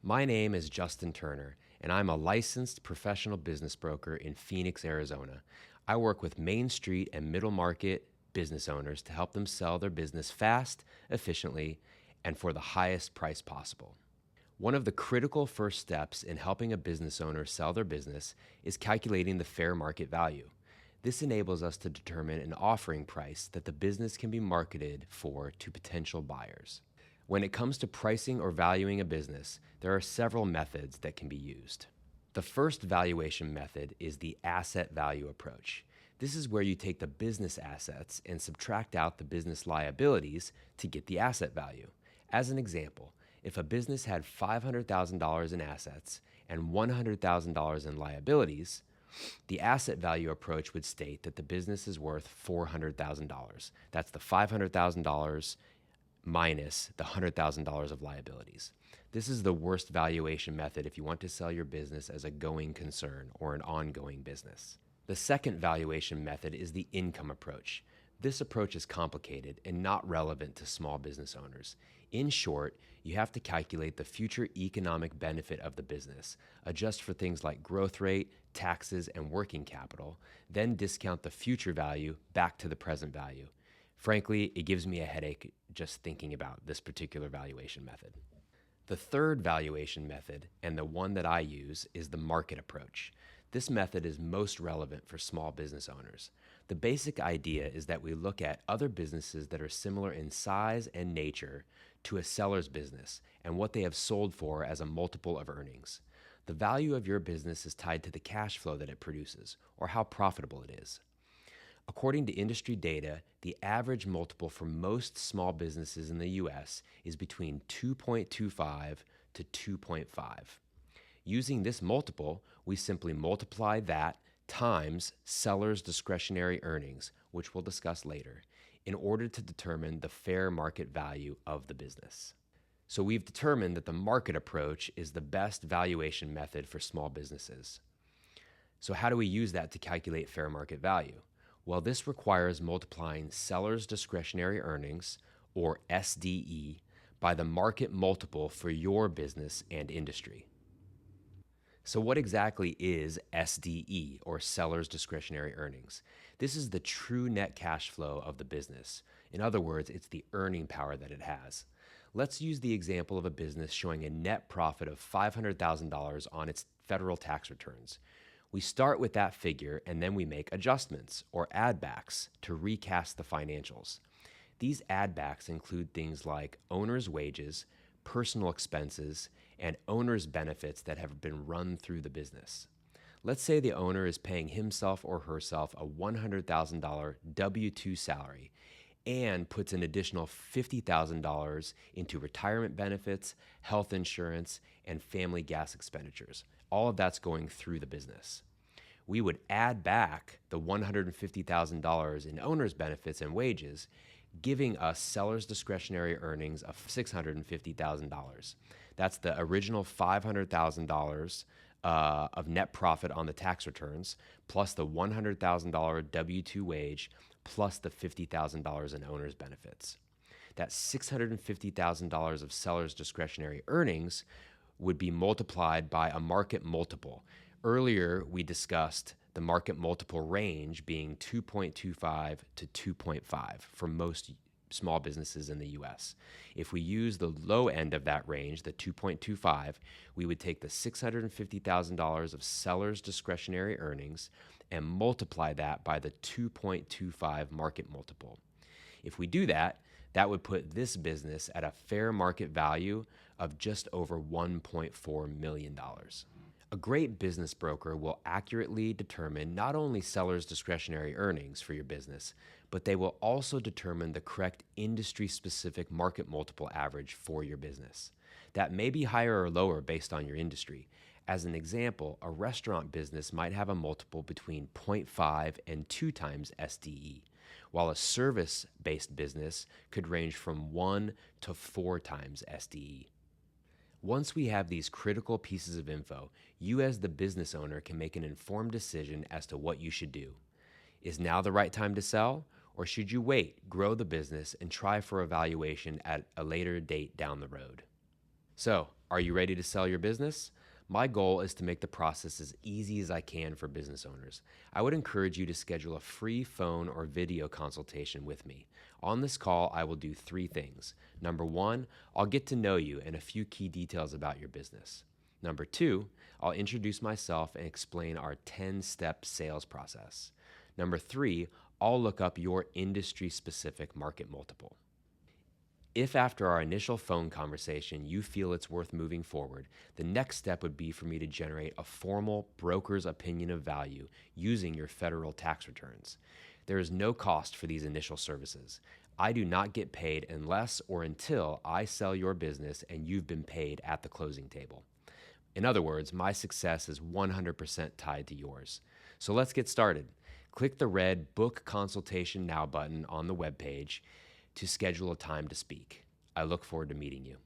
My name is Justin Turner, and I'm a licensed professional business broker in Phoenix, Arizona. I work with Main Street and middle market business owners to help them sell their business fast, efficiently, and for the highest price possible. One of the critical first steps in helping a business owner sell their business is calculating the fair market value. This enables us to determine an offering price that the business can be marketed for to potential buyers. When it comes to pricing or valuing a business, there are several methods that can be used. The first valuation method is the asset value approach. This is where you take the business assets and subtract out the business liabilities to get the asset value. As an example, if a business had $500,000 in assets and $100,000 in liabilities, the asset value approach would state that the business is worth $400,000. That's the $500,000 minus the $100,000 of liabilities. This is the worst valuation method if you want to sell your business as a going concern or an ongoing business. The second valuation method is the income approach. This approach is complicated and not relevant to small business owners. In short, you have to calculate the future economic benefit of the business, adjust for things like growth rate, taxes, and working capital, then discount the future value back to the present value. Frankly, it gives me a headache just thinking about this particular valuation method. The third valuation method, and the one that I use, is the market approach. This method is most relevant for small business owners. The basic idea is that we look at other businesses that are similar in size and nature to a seller's business and what they have sold for as a multiple of earnings. The value of your business is tied to the cash flow that it produces or how profitable it is. According to industry data, the average multiple for most small businesses in the U.S. is between 2.25 to 2.5. Using this multiple, we simply multiply that times seller's discretionary earnings, which we'll discuss later, in order to determine the fair market value of the business. So we've determined that the market approach is the best valuation method for small businesses. So how do we use that to calculate fair market value? Well, this requires multiplying seller's discretionary earnings, or SDE, by the market multiple for your business and industry. So what exactly is SDE, or seller's discretionary earnings? This is the true net cash flow of the business. In other words, it's the earning power that it has. Let's use the example of a business showing a net profit of $500,000 on its federal tax returns. We start with that figure and then we make adjustments, or add backs, to recast the financials. These add backs include things like owner's wages, personal expenses, and owner's benefits that have been run through the business. Let's say the owner is paying himself or herself a $100,000 W-2 salary and puts an additional $50,000 into retirement benefits, health insurance, and family gas expenditures. All of that's going through the business. We would add back the $150,000 in owner's benefits and wages, giving us seller's discretionary earnings of $650,000. That's the original $500,000 of net profit on the tax returns, plus the $100,000 W-2 wage, plus the $50,000 in owner's benefits. That $650,000 of seller's discretionary earnings would be multiplied by a market multiple. Earlier, we discussed the market multiple range being 2.25 to 2.5 for most small businesses in the U.S. If we use the low end of that range, the 2.25, we would take the $650,000 of seller's discretionary earnings and multiply that by the 2.25 market multiple. If we do that, that would put this business at a fair market value of just over $1.4 million. A great business broker will accurately determine not only seller's discretionary earnings for your business, but they will also determine the correct industry-specific market multiple average for your business. That may be higher or lower based on your industry. As an example, a restaurant business might have a multiple between 0.5 and 2 times SDE, while a service-based business could range from 1 to 4 times SDE. Once we have these critical pieces of info, you as the business owner can make an informed decision as to what you should do. Is now the right time to sell, or should you wait, grow the business, and try for a valuation at a later date down the road? So, Are you ready to sell your business? My goal is to make the process as easy as I can for business owners. I would encourage you to schedule a free phone or video consultation with me. On this call, I will do 3 things. Number 1, I'll get to know you and a few key details about your business. Number 2, I'll introduce myself and explain our 10-step sales process. Number 3, I'll look up your industry-specific market multiple. If after our initial phone conversation you feel it's worth moving forward, the next step would be for me to generate a formal broker's opinion of value using your federal tax returns. There is no cost for these initial services. I do not get paid unless or until I sell your business and you've been paid at the closing table. In other words, my success is 100% tied to yours. So let's get started. Click the red Book Consultation Now button on the webpage to schedule a time to speak. I look forward to meeting you.